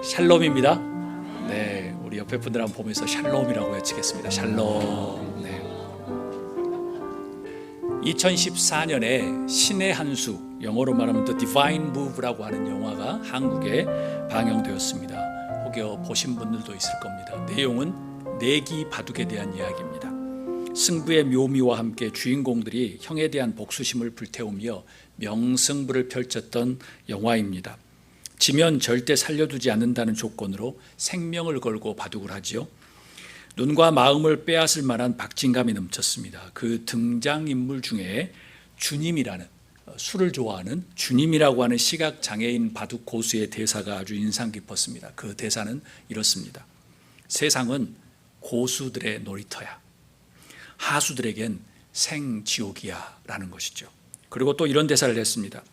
샬롬입니다. 네, 우리 옆에 분들 한번 보면서 샬롬이라고 외치겠습니다. 샬롬. 네. 2014년에 신의 한 수, 영어로 말하면 The Divine Move라고 하는 영화가 한국에 방영되었습니다. 혹여 보신 분들도 있을 겁니다. 내용은 내기 바둑에 대한 이야기입니다. 승부의 묘미와 함께 주인공들이 형에 대한 복수심을 불태우며 명승부를 펼쳤던 영화입니다. 지면 절대 살려두지 않는다는 조건으로 생명을 걸고 바둑을 하지요. 눈과 마음을 빼앗을 만한 박진감이 넘쳤습니다. 그 등장인물 중에 주님이라는, 술을 좋아하는 주님이라고 하는 시각장애인 바둑 고수의 대사가 아주 인상 깊었습니다. 그 대사는 이렇습니다. 세상은 고수들의 놀이터야. 하수들에겐 생지옥이야 라는 것이죠. 그리고 또 이런 대사를 했습니다.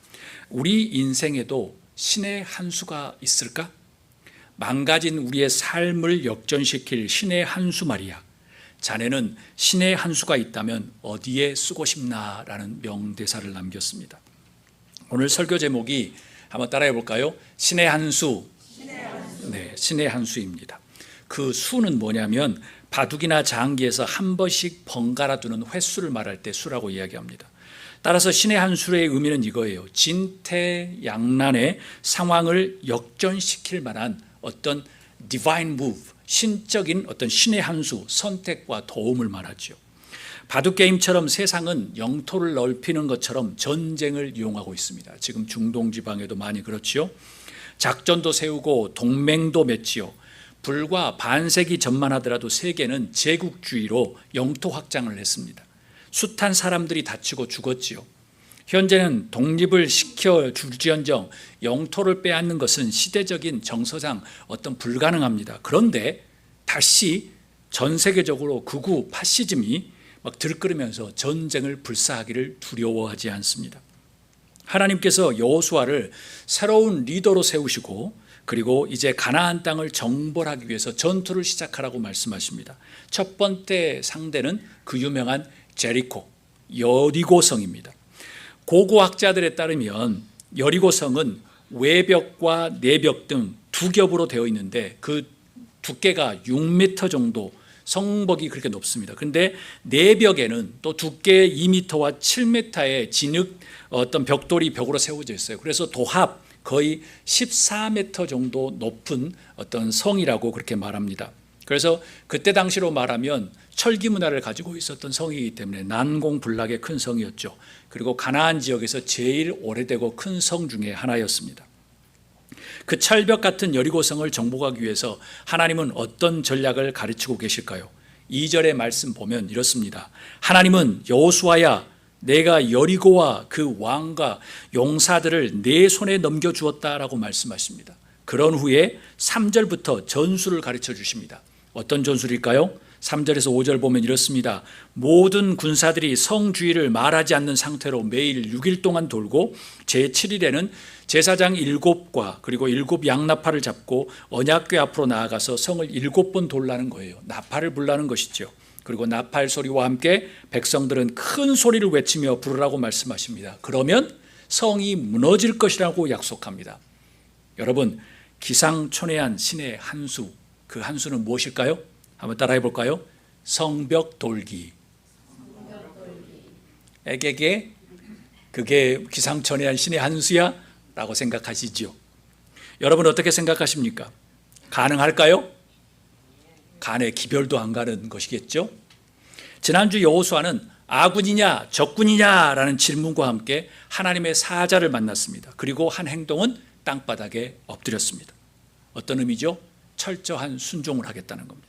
우리 인생에도 신의 한 수가 있을까? 망가진 우리의 삶을 역전시킬 신의 한 수 말이야. 자네는 신의 한 수가 있다면 어디에 쓰고 싶나? 라는 명대사를 남겼습니다. 오늘 설교 제목이 한번 따라해 볼까요? 신의 한 수. 네, 신의 한 수입니다. 그 수는 뭐냐면 바둑이나 장기에서 한 번씩 번갈아 두는 횟수를 말할 때 수라고 이야기합니다. 따라서 신의 한 수의 의미는 이거예요. 진퇴양난의 상황을 역전시킬 만한 어떤 divine move, 신적인 어떤 신의 한 수, 선택과 도움을 말하죠. 바둑 게임처럼 세상은 영토를 넓히는 것처럼 전쟁을 이용하고 있습니다. 지금 중동 지방에도 많이 그렇지요. 작전도 세우고 동맹도 맺지요. 불과 반세기 전만 하더라도 세계는 제국주의로 영토 확장을 했습니다. 숱한 사람들이 다치고 죽었지요. 현재는 독립을 시켜줄지언정 영토를 빼앗는 것은 시대적인 정서상 어떤 불가능합니다. 그런데 다시 전 세계적으로 극우 파시즘이 막 들끓으면서 전쟁을 불사하기를 두려워하지 않습니다. 하나님께서 여호수아를 새로운 리더로 세우시고 그리고 이제 가나안 땅을 정벌하기 위해서 전투를 시작하라고 말씀하십니다. 첫 번째 상대는 그 유명한 제리코, 여리고성입니다. 고고학자들에 따르면 여리고성은 외벽과 내벽 등 두 겹으로 되어 있는데 그 두께가 6m 정도, 성벽이 그렇게 높습니다. 그런데 내벽에는 또 두께 2m와 7m의 진흙 어떤 벽돌이 벽으로 세워져 있어요. 그래서 도합 거의 14m 정도 높은 어떤 성이라고 그렇게 말합니다. 그래서 그때 당시로 말하면 철기 문화를 가지고 있었던 성이기 때문에 난공불락의 큰 성이었죠. 그리고 가나안 지역에서 제일 오래되고 큰 성 중에 하나였습니다. 그 철벽 같은 여리고성을 정복하기 위해서 하나님은 어떤 전략을 가르치고 계실까요? 2절의 말씀 보면 이렇습니다. 하나님은 여호수아야, 내가 여리고와 그 왕과 용사들을 내 손에 넘겨주었다라고 말씀하십니다. 그런 후에 3절부터 전술을 가르쳐 주십니다. 어떤 전술일까요? 3절에서 5절 보면 이렇습니다. 모든 군사들이 성 주위를 말하지 않는 상태로 매일 6일 동안 돌고 제7일에는 제사장 7과 그리고 7 양나팔을 잡고 언약궤 앞으로 나아가서 성을 7번 돌라는 거예요. 나팔을 불라는 것이죠. 그리고 나팔 소리와 함께 백성들은 큰 소리를 외치며 부르라고 말씀하십니다. 그러면 성이 무너질 것이라고 약속합니다. 여러분, 기상천외한 신의 한 수, 그 한 수는 무엇일까요? 한번 따라해 볼까요? 성벽 돌기. 에게게 그게 기상천외한 신의 한 수야? 라고 생각하시죠. 여러분 어떻게 생각하십니까? 가능할까요? 간에 기별도 안 가는 것이겠죠. 지난주 여호수아는 아군이냐 적군이냐 라는 질문과 함께 하나님의 사자를 만났습니다. 그리고 한 행동은 땅바닥에 엎드렸습니다. 어떤 의미죠? 철저한 순종을 하겠다는 겁니다.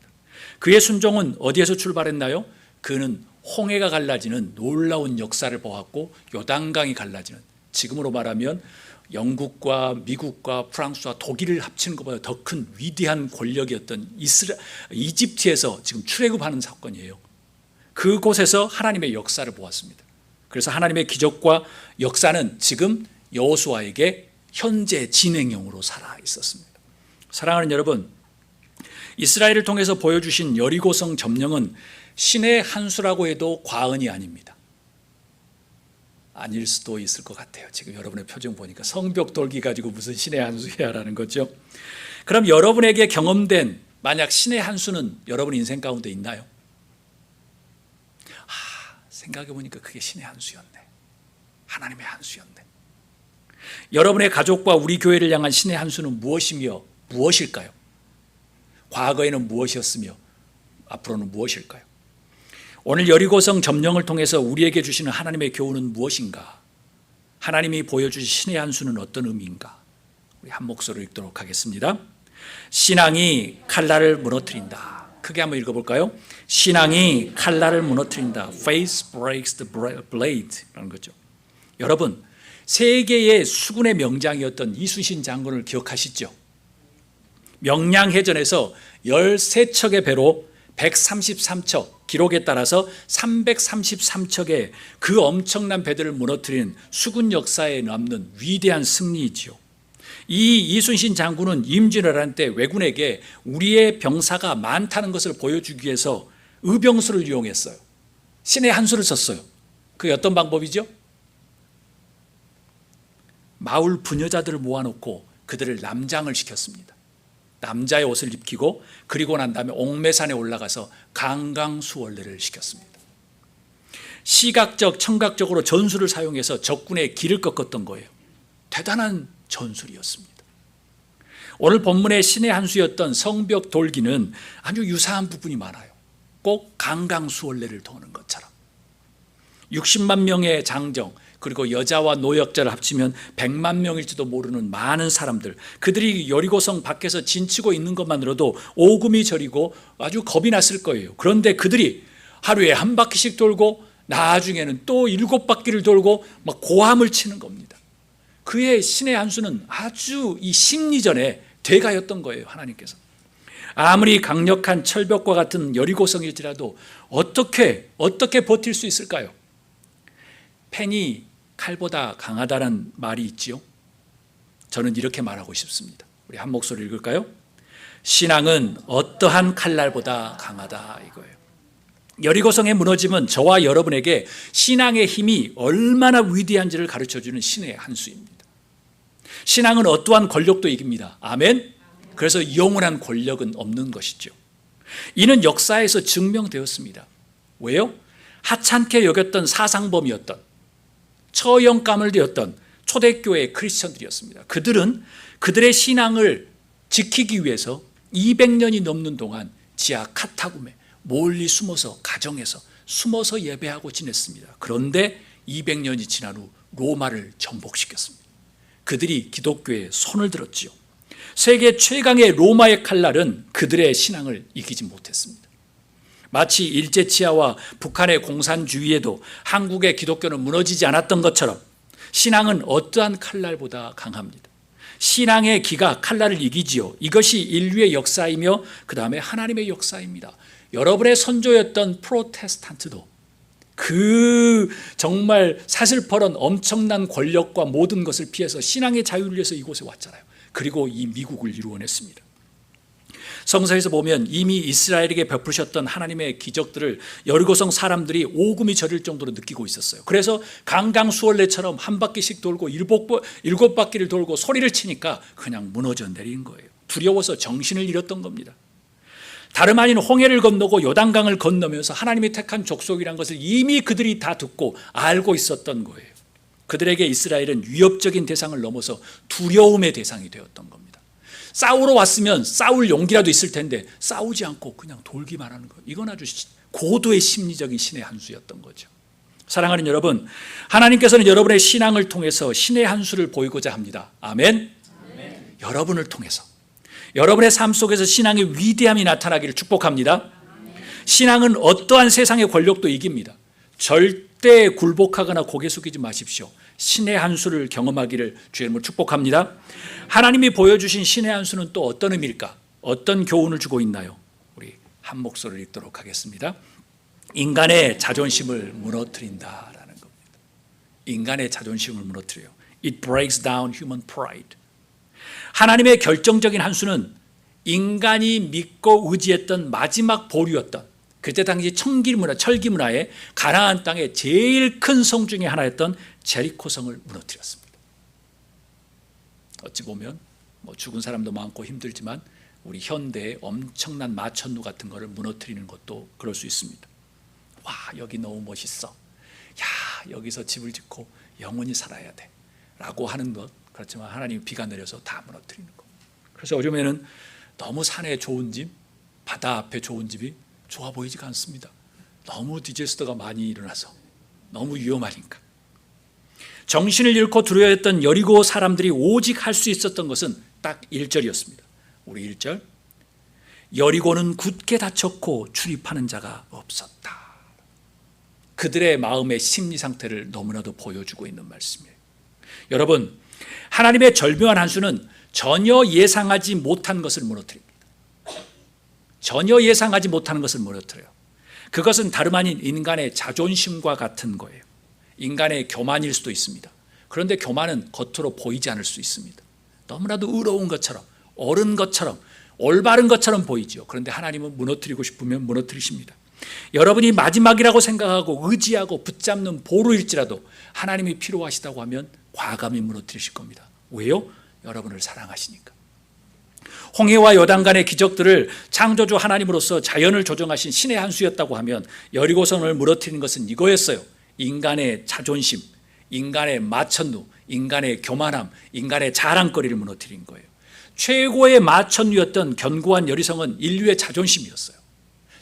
그의 순종은 어디에서 출발했나요? 그는 홍해가 갈라지는 놀라운 역사를 보았고 요단강이 갈라지는, 지금으로 말하면 영국과 미국과 프랑스와 독일을 합치는 것보다 더 큰 위대한 권력이었던 이집트에서 지금 출애굽하는 사건이에요. 그곳에서 하나님의 역사를 보았습니다. 그래서 하나님의 기적과 역사는 지금 여호수아에게 현재 진행형으로 살아 있었습니다. 사랑하는 여러분, 이스라엘을 통해서 보여주신 여리고성 점령은 신의 한 수라고 해도 과언이 아닙니다. 아닐 수도 있을 것 같아요. 지금 여러분의 표정 보니까 성벽 돌기 가지고 무슨 신의 한 수야라는 거죠. 그럼 여러분에게 경험된 만약 신의 한 수는 여러분 인생 가운데 있나요? 생각해 보니까 그게 신의 한 수였네. 하나님의 한 수였네. 여러분의 가족과 우리 교회를 향한 신의 한 수는 무엇이며 무엇일까요? 과거에는 무엇이었으며 앞으로는 무엇일까요? 오늘 여리고성 점령을 통해서 우리에게 주시는 하나님의 교훈은 무엇인가? 하나님이 보여주신 신의 한 수는 어떤 의미인가? 우리 한 목소리로 읽도록 하겠습니다. 신앙이 칼날을 무너뜨린다. 크게 한번 읽어볼까요? 신앙이 칼날을 무너뜨린다. Faith breaks the blade 라는 거죠. 여러분, 세계의 수군의 명장이었던 이순신 장군을 기억하시죠? 명량해전에서 13척의 배로 133척, 기록에 따라서 333척의 그 엄청난 배들을 무너뜨린 수군 역사에 남는 위대한 승리이지요. 이 이순신 장군은 임진왜란 때 왜군에게 우리의 병사가 많다는 것을 보여주기 위해서 의병수를 이용했어요. 신의 한 수를 썼어요. 그게 어떤 방법이죠? 마을 부녀자들을 모아놓고 그들을 남장을 시켰습니다. 남자의 옷을 입히고 그리고 난 다음에 옥매산에 올라가서 강강수월래를 시켰습니다. 시각적, 청각적으로 전술을 사용해서 적군의 길을 꺾었던 거예요. 대단한 전술이었습니다. 오늘 본문의 신의 한 수였던 성벽 돌기는 아주 유사한 부분이 많아요. 꼭 강강수월래를 도는 것처럼. 60만 명의 장정, 그리고 여자와 노역자를 합치면 100만 명일지도 모르는 많은 사람들, 그들이 여리고성 밖에서 진치고 있는 것만으로도 오금이 저리고 아주 겁이 났을 거예요. 그런데 그들이 하루에 한 바퀴씩 돌고 나중에는 또 7바퀴를 돌고 막 고함을 치는 겁니다. 그의 신의 한 수는 아주 이 심리전의 대가였던 거예요. 하나님께서 아무리 강력한 철벽과 같은 여리고성일지라도 어떻게 버틸 수 있을까요? 펜이 칼보다 강하다는 말이 있지요. 저는 이렇게 말하고 싶습니다. 우리 한 목소리 읽을까요? 신앙은 어떠한 칼날보다 강하다, 이거예요. 여리고성의 무너짐은 저와 여러분에게 신앙의 힘이 얼마나 위대한지를 가르쳐주는 신의 한 수입니다. 신앙은 어떠한 권력도 이깁니다. 아멘. 그래서 영원한 권력은 없는 것이죠. 이는 역사에서 증명되었습니다. 왜요? 하찮게 여겼던 사상범이었던, 처형감을 되었던 초대교회 크리스천들이었습니다. 그들은 그들의 신앙을 지키기 위해서 200년이 넘는 동안 지하 카타콤에 멀리 숨어서, 가정에서 숨어서 예배하고 지냈습니다. 그런데 200년이 지난 후 로마를 정복시켰습니다. 그들이 기독교에 손을 들었지요. 세계 최강의 로마의 칼날은 그들의 신앙을 이기지 못했습니다. 마치 일제치하와 북한의 공산주의에도 한국의 기독교는 무너지지 않았던 것처럼 신앙은 어떠한 칼날보다 강합니다. 신앙의 기가 칼날을 이기지요. 이것이 인류의 역사이며 그 다음에 하나님의 역사입니다. 여러분의 선조였던 프로테스탄트도 그 정말 사슬퍼런 엄청난 권력과 모든 것을 피해서 신앙의 자유를 위해서 이곳에 왔잖아요. 그리고 이 미국을 이루어냈습니다. 성서에서 보면 이미 이스라엘에게 베푸셨던 하나님의 기적들을 여리고성 사람들이 오금이 저릴 정도로 느끼고 있었어요. 그래서 강강수월래처럼 한 바퀴씩 돌고 7바퀴를 돌고 소리를 치니까 그냥 무너져 내린 거예요. 두려워서 정신을 잃었던 겁니다. 다름 아닌 홍해를 건너고 요단강을 건너면서 하나님이 택한 족속이란 것을 이미 그들이 다 듣고 알고 있었던 거예요. 그들에게 이스라엘은 위협적인 대상을 넘어서 두려움의 대상이 되었던 겁니다. 싸우러 왔으면 싸울 용기라도 있을 텐데 싸우지 않고 그냥 돌기만 하는 거예요. 이건 아주 고도의 심리적인 신의 한 수였던 거죠. 사랑하는 여러분, 하나님께서는 여러분의 신앙을 통해서 신의 한 수를 보이고자 합니다. 아멘. 아멘. 여러분을 통해서 여러분의 삶 속에서 신앙의 위대함이 나타나기를 축복합니다. 아멘. 신앙은 어떠한 세상의 권력도 이깁니다. 절대 굴복하거나 고개 숙이지 마십시오. 신의 한 수를 경험하기를 주의 이름으로 축복합니다. 하나님이 보여주신 신의 한 수는 또 어떤 의미일까? 어떤 교훈을 주고 있나요? 우리 한 목소리를 읽도록 하겠습니다. 인간의 자존심을 무너뜨린다라는 겁니다. 인간의 자존심을 무너뜨려요. It breaks down human pride. 하나님의 결정적인 한 수는 인간이 믿고 의지했던 마지막 보루였던, 그때 당시 철기 문화의 가나안 땅의 제일 큰 성 중에 하나였던 제리코 성을 무너뜨렸습니다. 어찌 보면 뭐 죽은 사람도 많고 힘들지만 우리 현대의 엄청난 마천루 같은 거를 무너뜨리는 것도 그럴 수 있습니다. 와, 여기 너무 멋있어. 야, 여기서 집을 짓고 영원히 살아야 돼 라고 하는 것, 그렇지만 하나님이 비가 내려서 다 무너뜨리는 것. 그래서 요즘에는 너무 산에 좋은 집, 바다 앞에 좋은 집이 좋아 보이지가 않습니다. 너무 디제스터가 많이 일어나서 너무 위험하니까. 정신을 잃고 두려워했던 여리고 사람들이 오직 할 수 있었던 것은 딱 1절이었습니다. 우리 1절, 여리고는 굳게 닫혔고 출입하는 자가 없었다. 그들의 마음의 심리 상태를 너무나도 보여주고 있는 말씀이에요. 여러분, 하나님의 절묘한 한 수는 전혀 예상하지 못한 것을 무너뜨립니다. 전혀 예상하지 못하는 것을 무너뜨려요. 그것은 다름 아닌 인간의 자존심과 같은 거예요. 인간의 교만일 수도 있습니다. 그런데 교만은 겉으로 보이지 않을 수 있습니다. 너무나도 의로운 것처럼, 옳은 것처럼, 올바른 것처럼 보이지요. 그런데 하나님은 무너뜨리고 싶으면 무너뜨리십니다. 여러분이 마지막이라고 생각하고 의지하고 붙잡는 보루일지라도 하나님이 필요하시다고 하면 과감히 무너뜨리실 겁니다. 왜요? 여러분을 사랑하시니까. 홍해와 요단간의 기적들을 창조주 하나님으로서 자연을 조정하신 신의 한 수였다고 하면 여리고성을 무너뜨리는 것은 이거였어요. 인간의 자존심, 인간의 마천루, 인간의 교만함, 인간의 자랑거리를 무너뜨린 거예요. 최고의 마천루였던 견고한 여리성은 인류의 자존심이었어요.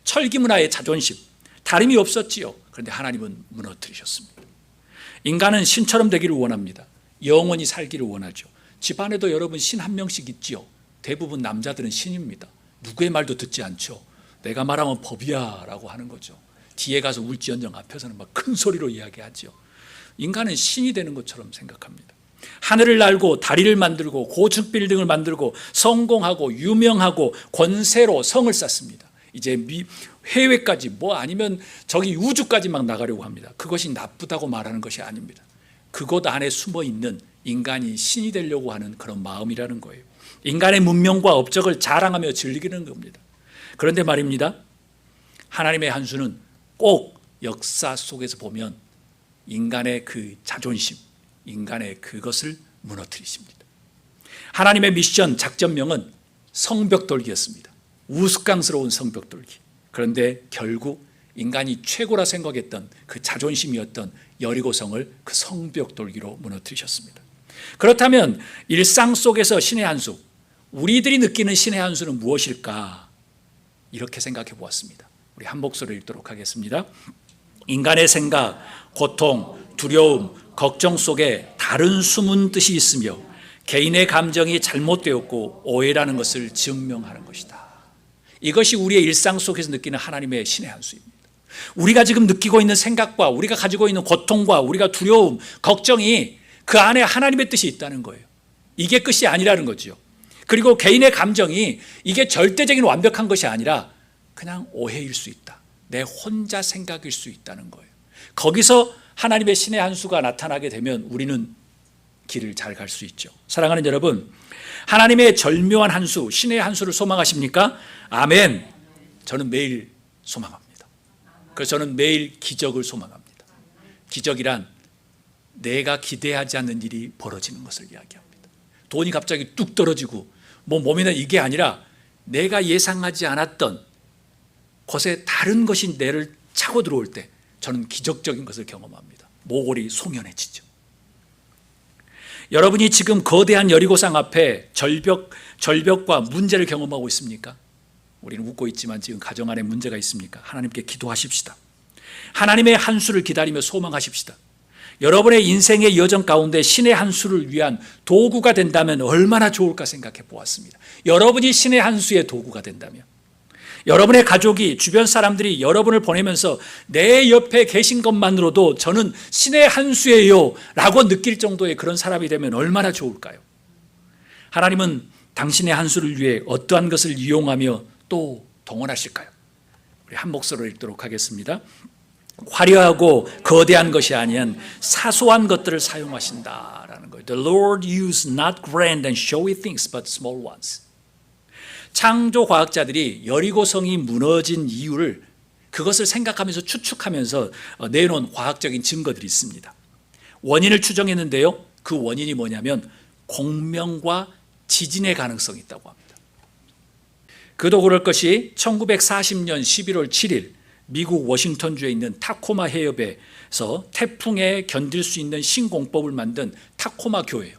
철기문화의 자존심, 다름이 없었지요. 그런데 하나님은 무너뜨리셨습니다. 인간은 신처럼 되기를 원합니다. 영원히 살기를 원하죠. 집안에도 여러분 신 한 명씩 있지요. 대부분 남자들은 신입니다. 누구의 말도 듣지 않죠. 내가 말하면 법이야 라고 하는 거죠. 뒤에 가서 울지언정 앞에서는 막 큰 소리로 이야기하죠. 인간은 신이 되는 것처럼 생각합니다. 하늘을 날고 다리를 만들고 고층 빌딩을 만들고 성공하고 유명하고 권세로 성을 쌓습니다. 이제 해외까지 뭐 아니면 저기 우주까지 막 나가려고 합니다. 그것이 나쁘다고 말하는 것이 아닙니다. 그곳 안에 숨어 있는 인간이 신이 되려고 하는 그런 마음이라는 거예요. 인간의 문명과 업적을 자랑하며 즐기는 겁니다. 그런데 말입니다, 하나님의 한 수는 꼭 역사 속에서 보면 인간의 그 자존심, 인간의 그것을 무너뜨리십니다. 하나님의 미션 작전명은 성벽돌기였습니다. 우스꽝스러운 성벽돌기. 그런데 결국 인간이 최고라 생각했던 그 자존심이었던 여리고성을 그 성벽돌기로 무너뜨리셨습니다. 그렇다면 일상 속에서 신의 한 수, 우리들이 느끼는 신의 한 수는 무엇일까? 이렇게 생각해 보았습니다. 우리 한 목소리로 읽도록 하겠습니다. 인간의 생각, 고통, 두려움, 걱정 속에 다른 숨은 뜻이 있으며 개인의 감정이 잘못되었고 오해라는 것을 증명하는 것이다. 이것이 우리의 일상 속에서 느끼는 하나님의 신의 한 수입니다. 우리가 지금 느끼고 있는 생각과 우리가 가지고 있는 고통과 우리가 두려움, 걱정이 그 안에 하나님의 뜻이 있다는 거예요. 이게 끝이 아니라는 거죠. 그리고 개인의 감정이 이게 절대적인 완벽한 것이 아니라 그냥 오해일 수 있다. 내 혼자 생각일 수 있다는 거예요. 거기서 하나님의 신의 한 수가 나타나게 되면 우리는 길을 잘 갈 수 있죠. 사랑하는 여러분, 하나님의 절묘한 한 수, 신의 한 수를 소망하십니까? 아멘. 저는 매일 소망합니다. 그래서 저는 매일 기적을 소망합니다. 기적이란 내가 기대하지 않는 일이 벌어지는 것을 이야기합니다. 돈이 갑자기 뚝 떨어지고 뭐 몸이나 이게 아니라 내가 예상하지 않았던 곳에 다른 것이 내를 차고 들어올 때 저는 기적적인 것을 경험합니다. 모골이 송연해지죠. 여러분이 지금 거대한 여리고성 앞에 절벽과 문제를 경험하고 있습니까? 우리는 웃고 있지만 지금 가정 안에 문제가 있습니까? 하나님께 기도하십시다. 하나님의 한 수를 기다리며 소망하십시다. 여러분의 인생의 여정 가운데 신의 한 수를 위한 도구가 된다면 얼마나 좋을까 생각해 보았습니다. 여러분이 신의 한 수의 도구가 된다면, 여러분의 가족이, 주변 사람들이 여러분을 보내면서 내 옆에 계신 것만으로도 저는 신의 한 수예요 라고 느낄 정도의 그런 사람이 되면 얼마나 좋을까요? 하나님은 당신의 한 수를 위해 어떠한 것을 이용하며 또 동원하실까요? 우리 한 목소리로 읽도록 하겠습니다. 화려하고 거대한 것이 아닌 사소한 것들을 사용하신다라는 거예요. The Lord used not grand and showy things but small ones. 창조 과학자들이 여리고성이 무너진 이유를 그것을 생각하면서 추측하면서 내놓은 과학적인 증거들이 있습니다. 원인을 추정했는데요, 그 원인이 뭐냐면 공명과 지진의 가능성이 있다고 합니다. 그도 그럴 것이 1940년 11월 7일 미국 워싱턴주에 있는 타코마 해협에서 태풍에 견딜 수 있는 신공법을 만든 타코마 교예요.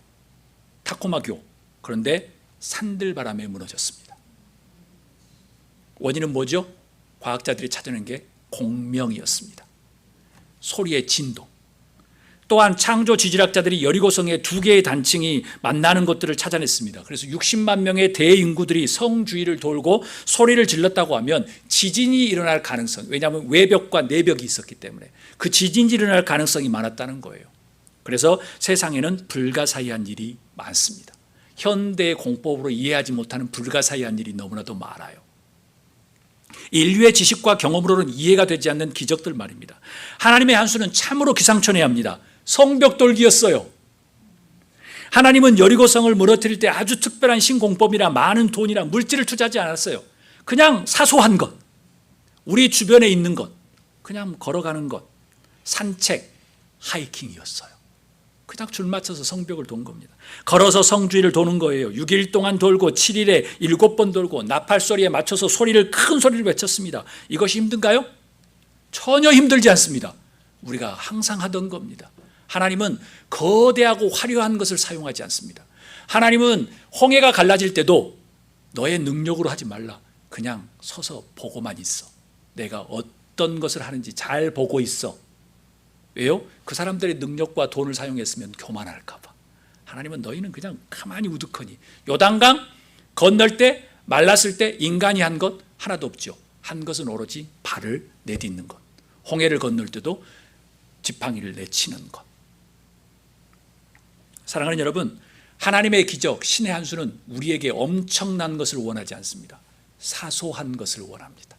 타코마 교. 그런데 산들바람에 무너졌습니다. 원인은 뭐죠? 과학자들이 찾아낸 게 공명이었습니다. 소리의 진동. 또한 창조 지질학자들이 여리고성의 두 개의 단층이 만나는 것들을 찾아냈습니다. 그래서 60만 명의 대인구들이 성 주위를 돌고 소리를 질렀다고 하면 지진이 일어날 가능성, 왜냐하면 외벽과 내벽이 있었기 때문에 그 지진이 일어날 가능성이 많았다는 거예요. 그래서 세상에는 불가사의한 일이 많습니다. 현대의 공법으로 이해하지 못하는 불가사의한 일이 너무나도 많아요. 인류의 지식과 경험으로는 이해가 되지 않는 기적들 말입니다. 하나님의 한 수는 참으로 기상천외합니다. 성벽 돌기였어요. 하나님은 여리고성을 무너뜨릴 때 아주 특별한 신공법이나 많은 돈이나 물질을 투자하지 않았어요. 그냥 사소한 것, 우리 주변에 있는 것, 그냥 걸어가는 것, 산책, 하이킹이었어요. 그냥 줄 맞춰서 성벽을 돈 겁니다. 걸어서 성주위를 도는 거예요. 6일 동안 돌고 7일에 7번 돌고 나팔 소리에 맞춰서 큰 소리를 외쳤습니다. 이것이 힘든가요? 전혀 힘들지 않습니다. 우리가 항상 하던 겁니다. 하나님은 거대하고 화려한 것을 사용하지 않습니다. 하나님은 홍해가 갈라질 때도 너의 능력으로 하지 말라. 그냥 서서 보고만 있어. 내가 어떤 것을 하는지 잘 보고 있어. 왜요? 그 사람들의 능력과 돈을 사용했으면 교만할까 봐. 하나님은 너희는 그냥 가만히 우두커니. 요단강 건널 때 말랐을 때 인간이 한 것 하나도 없죠. 한 것은 오로지 발을 내딛는 것. 홍해를 건널 때도 지팡이를 내치는 것. 사랑하는 여러분, 하나님의 기적, 신의 한 수는 우리에게 엄청난 것을 원하지 않습니다. 사소한 것을 원합니다.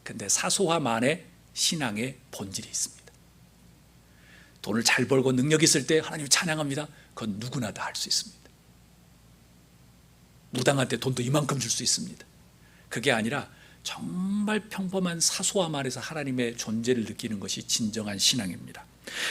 그런데 사소함 안에 신앙의 본질이 있습니다. 돈을 잘 벌고 능력 있을 때 하나님을 찬양합니다. 그건 누구나 다 할 수 있습니다. 무당할 때 돈도 이만큼 줄 수 있습니다. 그게 아니라 정말 평범한 사소함 안에서 하나님의 존재를 느끼는 것이 진정한 신앙입니다.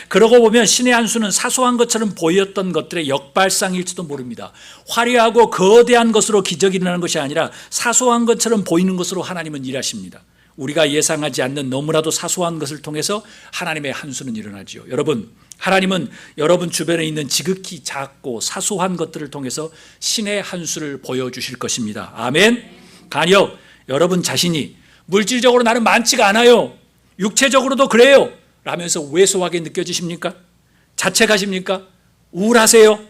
그러고 보면 신의 한 수는 사소한 것처럼 보였던 것들의 역발상일지도 모릅니다. 화려하고 거대한 것으로 기적이 일어나는 것이 아니라 사소한 것처럼 보이는 것으로 하나님은 일하십니다. 우리가 예상하지 않는 너무나도 사소한 것을 통해서 하나님의 한 수는 일어나죠. 여러분, 하나님은 여러분 주변에 있는 지극히 작고 사소한 것들을 통해서 신의 한 수를 보여주실 것입니다. 아멘. 간혹 여러분 자신이 물질적으로 나는 많지가 않아요, 육체적으로도 그래요 라면서 왜소하게 느껴지십니까? 자책하십니까? 우울하세요?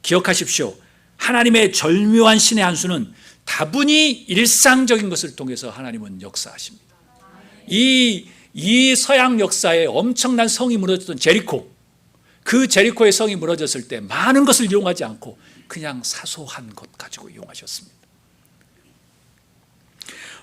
기억하십시오. 하나님의 절묘한 신의 한 수는 다분히 일상적인 것을 통해서 하나님은 역사하십니다. 이 서양 역사에 엄청난 성이 무너졌던 제리코, 그 제리코의 성이 무너졌을 때 많은 것을 이용하지 않고 그냥 사소한 것 가지고 이용하셨습니다.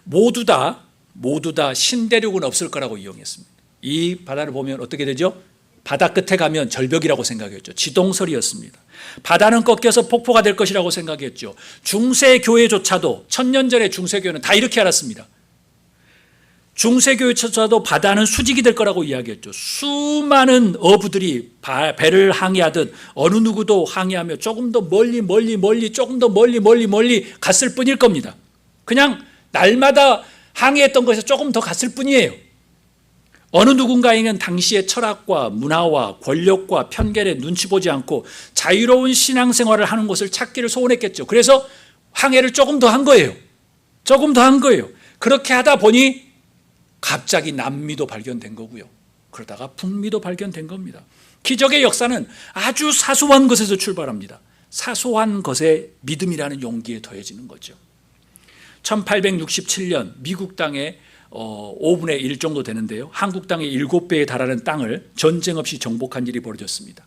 모두 다 신대륙은 없을 거라고 이용했습니다. 이 바다를 보면 어떻게 되죠? 바다 끝에 가면 절벽이라고 생각했죠. 지동설이었습니다. 바다는 꺾여서 폭포가 될 것이라고 생각했죠. 중세교회조차도 1000년 전에 중세교회는 다 이렇게 알았습니다. 중세교회조차도 바다는 수직이 될 거라고 이야기했죠. 수많은 어부들이 배를 항해하듯 어느 누구도 항해하며 조금 더 멀리 조금 더 멀리 갔을 뿐일 겁니다. 그냥 날마다 항해했던 것에서 조금 더 갔을 뿐이에요. 어느 누군가에게는 당시의 철학과 문화와 권력과 편견에 눈치 보지 않고 자유로운 신앙생활을 하는 것을 찾기를 소원했겠죠. 그래서 항해를 조금 더 한 거예요. 그렇게 하다 보니 갑자기 남미도 발견된 거고요. 그러다가 북미도 발견된 겁니다. 기적의 역사는 아주 사소한 것에서 출발합니다. 사소한 것에 믿음이라는 용기에 더해지는 거죠. 1867년 미국 땅에 5분의 1 정도 되는데요, 한국 땅의 7배에 달하는 땅을 전쟁 없이 정복한 일이 벌어졌습니다.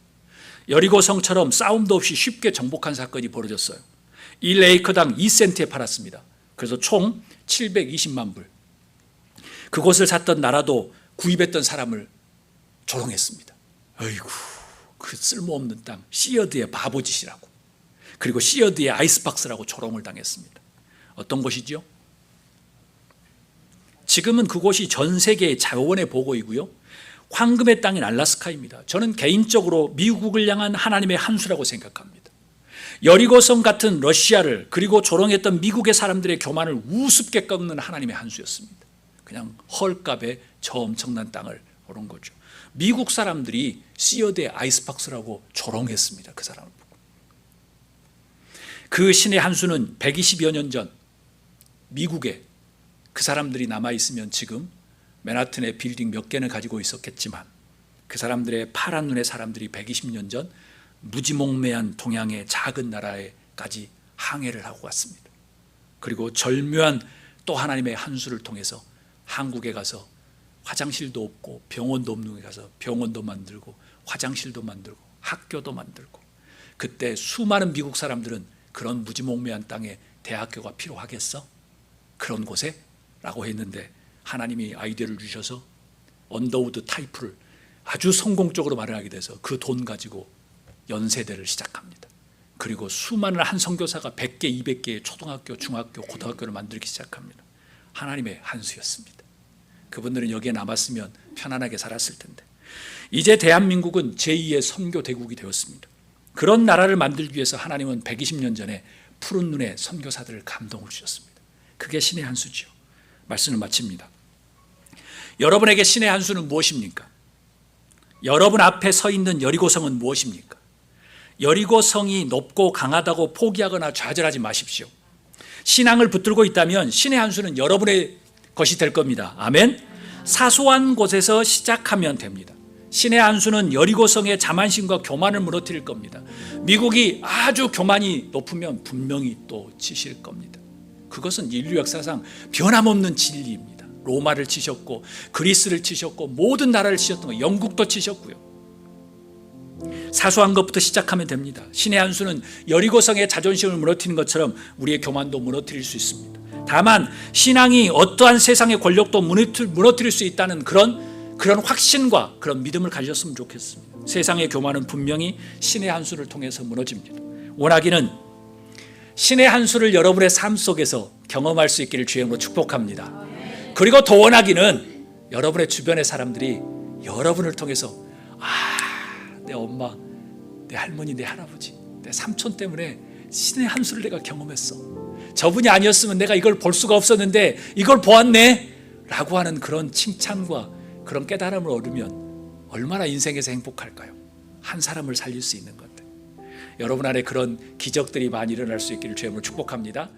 여리고성처럼 싸움도 없이 쉽게 정복한 사건이 벌어졌어요. 1에이커당 2센트에 팔았습니다. 그래서 총 720만 불. 그곳을 샀던 나라도 구입했던 사람을 조롱했습니다. 아이고, 그 쓸모없는 땅, 시어드의 바보짓이라고, 그리고 시어드의 아이스박스라고 조롱을 당했습니다. 어떤 곳이죠? 지금은 그곳이 전 세계의 자원의 보고이고요, 황금의 땅인 알라스카입니다. 저는 개인적으로 미국을 향한 하나님의 한 수라고 생각합니다. 여리고성 같은 러시아를 그리고 조롱했던 미국의 사람들의 교만을 우습게 꺾는 하나님의 한 수였습니다. 그냥 헐값에 저 엄청난 땅을 오른 거죠. 미국 사람들이 시어드의 아이스박스라고 조롱했습니다. 그 사람을 보고. 그 신의 한 수는 120여 년 전 미국에 그 사람들이 남아있으면 지금 맨하튼의 빌딩 몇 개는 가지고 있었겠지만 그 사람들의 파란 눈의 사람들이 120년 전 무지몽매한 동양의 작은 나라에까지 항해를 하고 왔습니다. 그리고 절묘한 또 하나님의 한 수를 통해서 한국에 가서 화장실도 없고 병원도 없는 데 가서 병원도 만들고 화장실도 만들고 학교도 만들고, 그때 수많은 미국 사람들은 그런 무지몽매한 땅에 대학교가 필요하겠어? 그런 곳에? 라고 했는데 하나님이 아이디어를 주셔서 언더우드 타이프를 아주 성공적으로 마련하게 돼서 그 돈 가지고 연세대를 시작합니다. 그리고 수많은 한 선교사가 100개, 200개의 초등학교, 중학교, 고등학교를 만들기 시작합니다. 하나님의 한 수였습니다. 그분들은 여기에 남았으면 편안하게 살았을 텐데 이제 대한민국은 제2의 선교 대국이 되었습니다. 그런 나라를 만들기 위해서 하나님은 120년 전에 푸른 눈의 선교사들을 감동을 주셨습니다. 그게 신의 한 수죠. 말씀을 마칩니다. 여러분에게 신의 한 수는 무엇입니까? 여러분 앞에 서 있는 여리고성은 무엇입니까? 여리고성이 높고 강하다고 포기하거나 좌절하지 마십시오. 신앙을 붙들고 있다면 신의 한 수는 여러분의 것이 될 겁니다. 아멘. 사소한 곳에서 시작하면 됩니다. 신의 한 수는 여리고성의 자만심과 교만을 무너뜨릴 겁니다. 미국이 아주 교만이 높으면 분명히 또 치실 겁니다. 그것은 인류 역사상 변함없는 진리입니다. 로마를 치셨고 그리스를 치셨고 모든 나라를 치셨던 거, 영국도 치셨고요. 사소한 것부터 시작하면 됩니다. 신의 한 수는 여리고성의 자존심을 무너뜨리는 것처럼 우리의 교만도 무너뜨릴 수 있습니다. 다만 신앙이 어떠한 세상의 권력도 무너뜨릴 수 있다는 그런 확신과 그런 믿음을 가졌으면 좋겠습니다. 세상의 교만은 분명히 신의 한 수를 통해서 무너집니다. 원하기는 신의 한 수를 여러분의 삶 속에서 경험할 수 있기를 주의 이름으로 축복합니다. 그리고 더 원하기는 여러분의 주변의 사람들이 여러분을 통해서 내 엄마, 내 할머니, 내 할아버지, 내 삼촌 때문에 신의 한 수를 내가 경험했어. 저분이 아니었으면 내가 이걸 볼 수가 없었는데 이걸 보았네 라고 하는 그런 칭찬과 그런 깨달음을 얻으면 얼마나 인생에서 행복할까요? 한 사람을 살릴 수 있는 건데. 여러분 안에 그런 기적들이 많이 일어날 수 있기를 주의 이름으로 축복합니다.